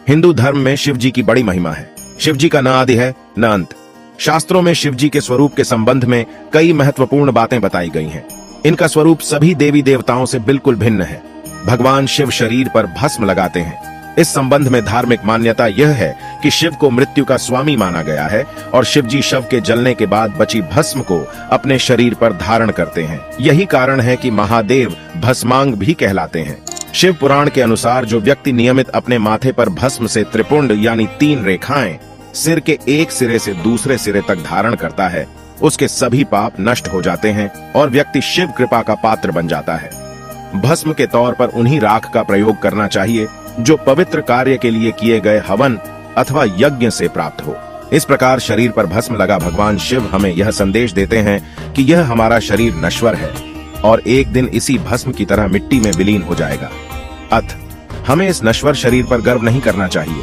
हिंदू धर्म में शिव जी की बड़ी महिमा है। शिव जी का न आदि है न अंत। शास्त्रों में शिव जी के स्वरूप के संबंध में कई महत्वपूर्ण बातें बताई गई हैं। इनका स्वरूप सभी देवी देवताओं से बिल्कुल भिन्न है। भगवान शिव शरीर पर भस्म लगाते हैं। इस संबंध में धार्मिक मान्यता यह है कि शिव को मृत्यु का स्वामी माना गया है और शिव जी शव के जलने के बाद बची भस्म को अपने शरीर पर धारण करते हैं। यही कारण है कि महादेव भस्मांग भी कहलाते हैं। शिव पुराण के अनुसार जो व्यक्ति नियमित अपने माथे पर भस्म से त्रिपुंड यानी 3 रेखाएं सिर के एक सिरे से दूसरे सिरे तक धारण करता है, उसके सभी पाप नष्ट हो जाते हैं और व्यक्ति शिव कृपा का पात्र बन जाता है। भस्म के तौर पर उन्हीं राख का प्रयोग करना चाहिए जो पवित्र कार्य के लिए किए गए हवन अथवा यज्ञ से प्राप्त हो। इस प्रकार शरीर पर भस्म लगा भगवान शिव हमें यह संदेश देते हैं कि यह हमारा शरीर नश्वर है और एक दिन इसी भस्म की तरह मिट्टी में विलीन हो जाएगा। हमें इस नश्वर शरीर पर गर्व नहीं करना चाहिए।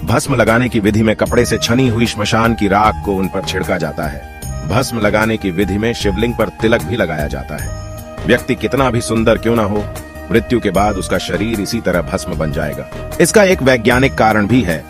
भस्म लगाने की विधि में कपड़े से छनी हुई श्मशान की राख को उन पर छिड़का जाता है। भस्म लगाने की विधि में शिवलिंग पर तिलक भी लगाया जाता है। व्यक्ति कितना भी सुंदर क्यों ना हो, मृत्यु के बाद उसका शरीर इसी तरह भस्म बन जाएगा। इसका एक वैज्ञानिक कारण भी है।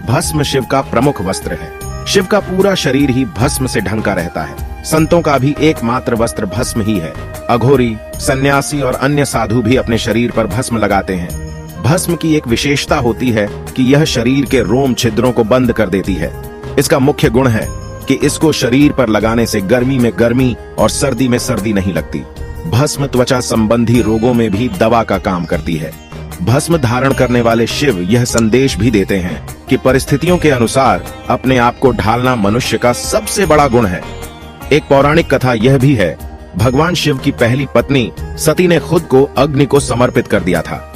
भस्म शिव का प्रमुख वस्त्र है। शिव का पूरा शरीर ही भस्म से ढंका रहता है। संतों का भी एकमात्र वस्त्र भस्म ही है। अघोरी, सन्यासी और अन्य साधु भी अपने शरीर पर भस्म लगाते हैं। भस्म की एक विशेषता होती है कि यह शरीर के रोम छिद्रों को बंद कर देती है। इसका मुख्य गुण है कि इसको शरीर पर लगाने से गर्मी में गर्मी और सर्दी में सर्दी नहीं लगती। भस्म त्वचा संबंधी रोगों में भी दवा का काम करती है। भस्म धारण करने वाले शिव यह संदेश भी देते हैं कि परिस्थितियों के अनुसार अपने आप को ढालना मनुष्य का सबसे बड़ा गुण है। एक पौराणिक कथा यह भी है, भगवान शिव की पहली पत्नी सती ने खुद को अग्नि को समर्पित कर दिया था।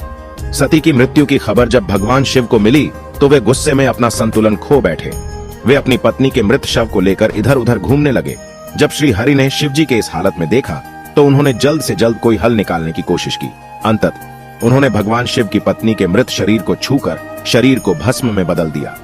सती की मृत्यु की खबर जब भगवान शिव को मिली तो वे गुस्से में अपना संतुलन खो बैठे। वे अपनी पत्नी के मृत शव को लेकर इधर उधर घूमने लगे। जब श्री हरि ने शिव जी के इस हालत में देखा तो उन्होंने जल्द से जल्द कोई हल निकालने की कोशिश की। अंततः उन्होंने भगवान शिव की पत्नी के मृत शरीर को छूकर शरीर को भस्म में बदल दिया।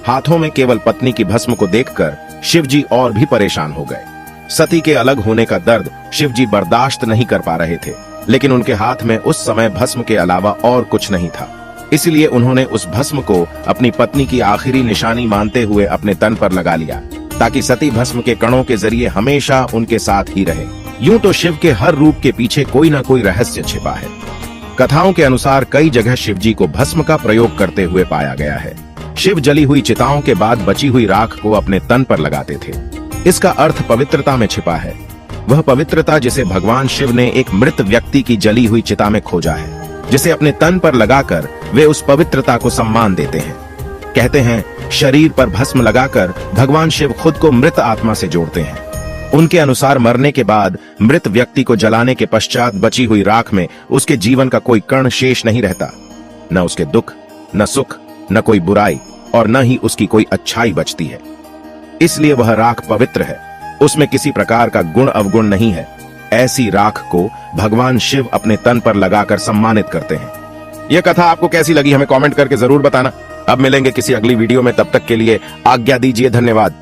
हाथों में केवल पत्नी की भस्म को देखकर शिव जी और भी परेशान हो गए। सती के अलग होने का दर्द शिव जी बर्दाश्त नहीं कर पा रहे थे, लेकिन उनके हाथ में उस समय भस्म के अलावा और कुछ नहीं था। इसलिए उन्होंने उस भस्म को अपनी पत्नी की आखिरी निशानी मानते हुए अपने तन पर लगा लिया, ताकि सती भस्म के कणों के जरिए हमेशा उनके साथ ही रहे। यूं तो शिव के हर रूप के पीछे कोई न कोई रहस्य छिपा है। कथाओं के अनुसार कई जगह शिव जी को भस्म का प्रयोग करते हुए पाया गया है। शिव जली हुई चिताओं के बाद बची हुई राख को अपने तन पर लगाते थे। इसका अर्थ पवित्रता में छिपा है। वह पवित्रता जिसे भगवान शिव ने एक मृत व्यक्ति की जली हुई चिता में खोजा है, जिसे अपने तन पर लगाकर वे उस पवित्रता को सम्मान देते हैं। कहते हैं शरीर पर भस्म लगाकर भगवान शिव खुद को मृत आत्मा से जोड़ते हैं। उनके अनुसार मरने के बाद मृत व्यक्ति को जलाने के पश्चात बची हुई राख में उसके जीवन का कोई कण शेष नहीं रहता। न उसके दुख, न सुख, न कोई बुराई और न ही उसकी कोई अच्छाई बचती है। इसलिए वह राख पवित्र है। उसमें किसी प्रकार का गुण अवगुण नहीं है। ऐसी राख को भगवान शिव अपने तन पर लगाकर सम्मानित करते हैं। यह कथा आपको कैसी लगी हमें कमेंट करके जरूर बताना। अब मिलेंगे किसी अगली वीडियो में, तब तक के लिए आज्ञा दीजिए। धन्यवाद।